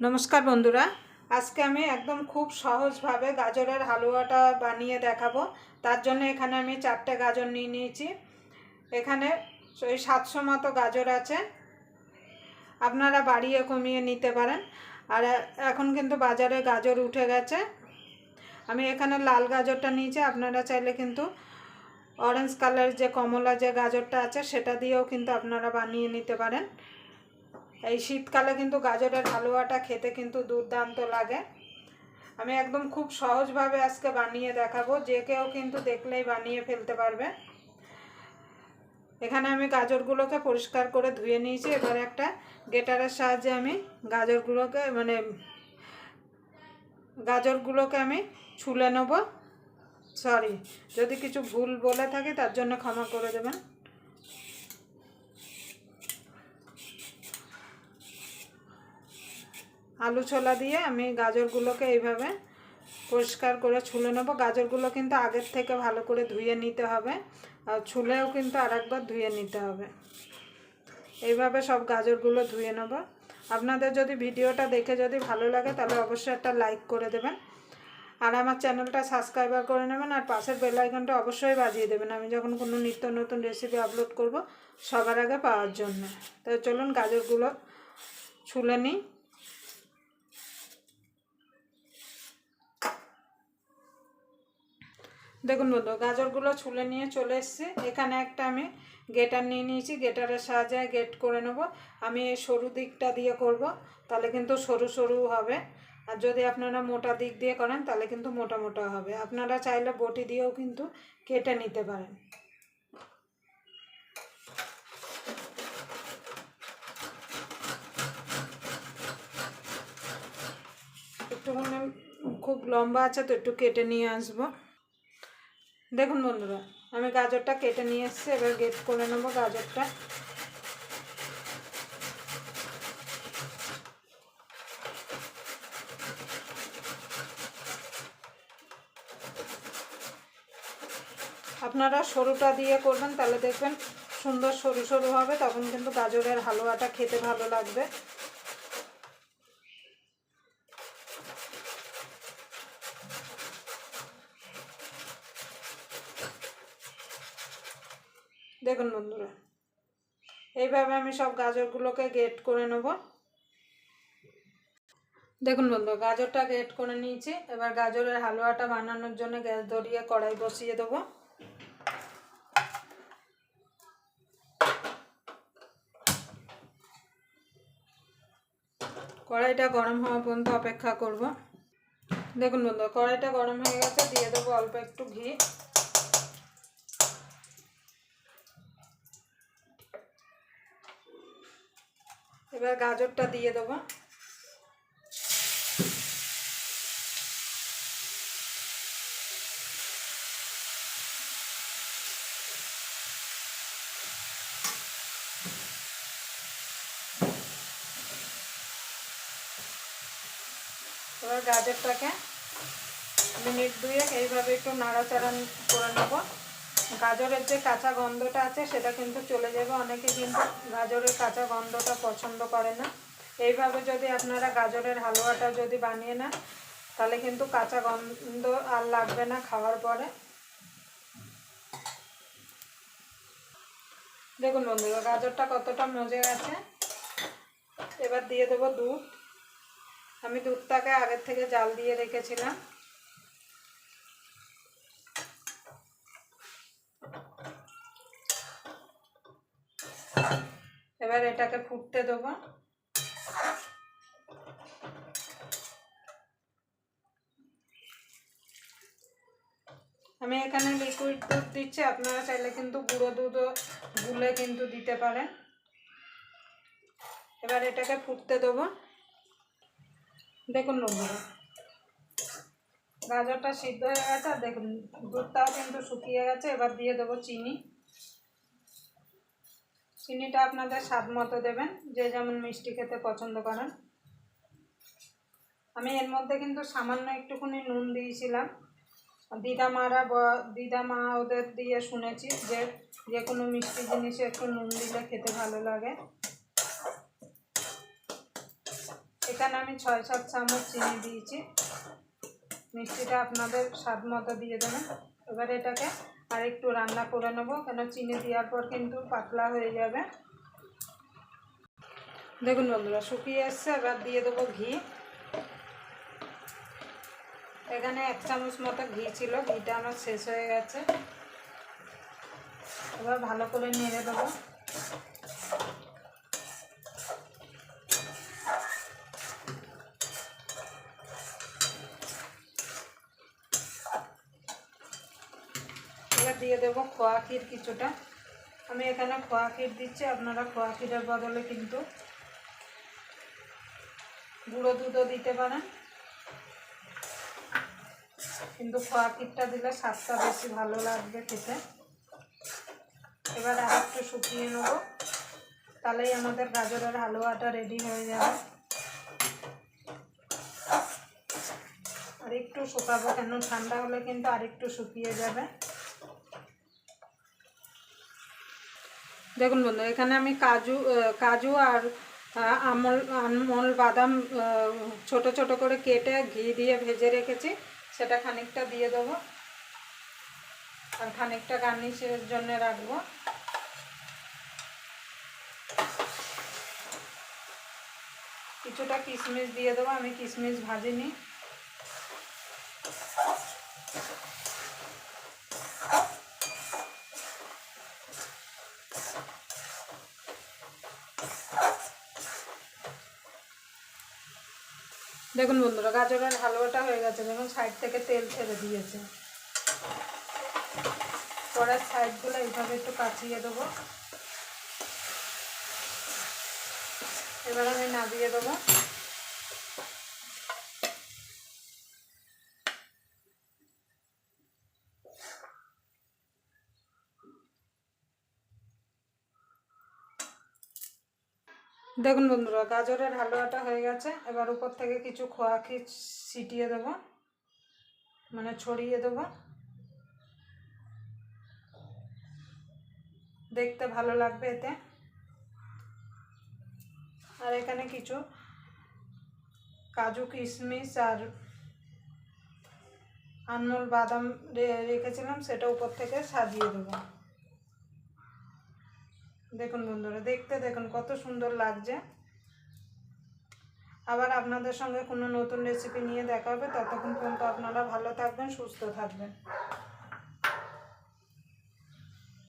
নমস্কার বন্ধুরা, আজকে আমি একদম খুব সহজভাবে গাজরের হালুয়াটা বানিয়ে দেখাবো। তার জন্য এখানে আমি 4টে গাজর নিয়ে নিয়েছি। এখানে ওই 700 মতো গাজর আছে, আপনারা বাড়িয়ে কমিয়ে নিতে পারেন। আর এখন কিন্তু বাজারে গাজর উঠে গেছে। আমি এখানে লাল গাজরটা নিয়েছি, আপনারা চাইলে কিন্তু অরেঞ্জ কালার যে কমলা যে গাজরটা আছে সেটা দিয়েও কিন্তু আপনারা বানিয়ে নিতে পারেন। এই শীতকালে কিন্তু গাজরের হালুয়াটা খেতে কিন্তু দুর্দান্ত লাগে। আমি একদম খুব সহজভাবে আজকে বানিয়ে দেখাবো, যে কেউ কিন্তু দেখলেই বানিয়ে ফেলতে পারবে। এখানে আমি গাজরগুলোকে পরিষ্কার করে ধুয়ে নিয়েছি। এবার একটা গ্রেটারের সাহায্যে আমি গাজরগুলোকে আমি ছুলে নেব। সরি, যদি কিছু ভুল বলে থাকি তার জন্য ক্ষমা করে দেবেন। আলু ছোলা দিয়ে আমি গাজরগুলোকে এইভাবে পরিষ্কার করে ছুলে নেব। গাজরগুলো কিন্তু আগের থেকে ভালো করে ধুয়ে নিতে হবে, আর ছুলেও কিন্তু আরেকবার ধুয়ে নিতে হবে। এইভাবে সব গাজরগুলো ধুয়ে নেব। আপনাদের যদি ভিডিওটা দেখে যদি ভালো লাগে তাহলে অবশ্যই একটা লাইক করে দেবেন, আর আমার চ্যানেলটা সাবস্ক্রাইবার করে নেবেন, আর পাশের বেল আইকনটা অবশ্যই বাজিয়ে দেবেন আমি যখন কোনো নিত্য নতুন রেসিপি আপলোড করব সবার আগে পাওয়ার জন্য। তো চলুন গাজরগুলো ছুলে নিই। দেখুন বন্ধু, গাজরগুলো ছুলে নিয়ে চলে এসেছি। এখানে একটা আমি গ্রেটার নিয়ে নিয়েছি, গ্রেটারের সাহায্যে গ্রেট করে নেব। আমি এই সরু দিকটা দিয়ে করব, তাহলে কিন্তু সরু সরু হবে। আর যদি আপনারা মোটা দিক দিয়ে করেন তাহলে কিন্তু মোটা মোটা হবে। আপনারা চাইলে বটি দিয়েও কিন্তু কেটে নিতে পারেন। একটুখানি খুব লম্বা আছে তো একটু কেটে নিয়ে আসবো। দেখুন বন্ধুরা, আমি গাজরটা কেটে নিয়ে এসেছি। এবার গ্রেট করে নেব গাজরটা। আপনারা সরুটা দিয়ে করবেন, তাহলে দেখবেন সুন্দর সরু সরু হবে, তখন কিন্তু গাজরের হালুয়াটা খেতে ভালো লাগবে। দেখুন বন্ধুরা, এইভাবে আমি সব গাজরগুলোকে গ্রেট করে নেব। দেখুন বন্ধু, গাজরটা গ্রেট করে নিয়েছি। এবার গাজরের হালুয়াটা বানানোর জন্য গ্যাস ধরিয়ে কড়াই বসিয়ে দেবো। কড়াইটা গরম হওয়া পর্যন্ত অপেক্ষা করব। দেখুন বন্ধু, কড়াইটা গরম হয়ে গেছে, দিয়ে দেবো অল্প একটু ঘি। এবার গাজরটা দিয়ে দেবো। এবার গাজরটাকে মিনিট দুয়েক এইভাবে একটু নাড়াচাড়া করে নেব। গাজরের যে কাঁচা গন্ধটা আছে সেটা কিন্তু চলে যাবে। অনেকে কিন্তু গাজরের কাঁচা গন্ধটা পছন্দ করে না। এইভাবে যদি আপনারা গাজরের হালুয়াটা যদি বানিয়ে নেন তাহলে কিন্তু কাঁচা গন্ধ আর লাগবে না খাওয়ার পরে। দেখুন বন্ধুরা, গাজরটা কতটা মজে গেছে। এবার দিয়ে দেবো দুধ। আমি দুধটাকে আগের থেকে জাল দিয়ে রেখেছিলাম। এবার এটাকে ফুটতে দেবো। আমি এখানে লিকুইড দুধ দিচ্ছি, আপনারা চাইলে কিন্তু গুঁড়ো দুধও গুলে কিন্তু দিতে পারেন। এবার এটাকে ফুটতে দেবো। দেখুন বন্ধুরা, গাজরটা সিদ্ধ হয়ে গেছে, আর দেখুন দুধটাও কিন্তু শুকিয়ে গেছে। এবার দিয়ে দেবো চিনি। চিনিটা আপনাদের স্বাদ মতো দেবেন, যে যেমন মিষ্টি খেতে পছন্দ করেন। আমি এর মধ্যে কিন্তু সামান্য একটুখানি নুন দিয়েছিলাম। দিদা মা ওদের দিয়ে শুনেছি যে কোনো মিষ্টি জিনিসে একটু নুন দিলে খেতে ভালো লাগে। এখানে আমি 6-7 চামচ চিনি দিয়েছি। মিষ্টিটা আপনাদের স্বাদ মতো দিয়ে দেবেন। এবার এটাকে আর একটু রান্না করে নেবো, কেন চিনি দেওয়ার পর কিন্তু পাতলা হয়ে যাবে। দেখুন বন্ধুরা শুকিয়ে এসছে। এবার দিয়ে দেবো ঘি। এখানে 1 চামচ মতো ঘি ছিল, ঘিটা আমার শেষ হয়ে গেছে। এবার ভালো করে নেড়ে দেবো। এবার দিয়ে দেবো খোয়া ক্ষীর কিছুটা। আমি এখানে খোয়া ক্ষীর দিচ্ছি, আপনারা খোয়া ক্ষীরের বদলে কিন্তু গুঁড়ো দুধও দিতে পারেন, কিন্তু খোয়া ক্ষীরটা দিলে স্বাদটা বেশি ভালো লাগবে খেতে। এবার আর একটু শুকিয়ে নেব, তাহলেই আমাদের গাজরের হালুয়াটা রেডি হয়ে যাবে। আর একটু শুকাবো, কেন ঠান্ডা হলে কিন্তু আর একটু শুকিয়ে যাবে। দেখুন বন্ধু, এখানে আমি কাজু আর আমল বাদাম ছোট ছোট করে কেটে ঘি দিয়ে ভেজে রেখেছি, সেটা খানিকটা দিয়ে দেবো আর খানিকটা গার্নিশের জন্য রাখবো। কিছুটা কিশমিশ দিয়ে দেবো, আমি কিশমিশ ভাজিনি। দেখুন বন্ধুরা, গাজরের হালুয়াটা হয়ে গেছে, যেমন সাইড থেকে তেল ছেড়ে দিয়েছে। কড়ার সাইডগুলো এইভাবে একটু কাচিয়ে দেবো। এবার আমি নামিয়ে দেবো। দেখুন বন্ধুরা, গাজরের হালুয়াটা হয়ে গেছে। এবার উপর থেকে কিছু খোয়া ক্ষীর ছিটিয়ে দেবো, মানে ছড়িয়ে দেবো। দেখতে ভালো লাগবে এতে। আর এখানে কিছু কাজু কিশমিশ আর আমল বাদাম রেখেছিলাম, সেটা উপর থেকে সাজিয়ে দেবো। দেখুন বন্ধুরা, দেখতে দেখুন কত সুন্দর লাগছে। আবার আপনাদের সঙ্গে কোনো নতুন রেসিপি নিয়ে দেখা হবে। ততক্ষণ পর্যন্ত আপনারা ভালো থাকবেন, সুস্থ থাকবেন।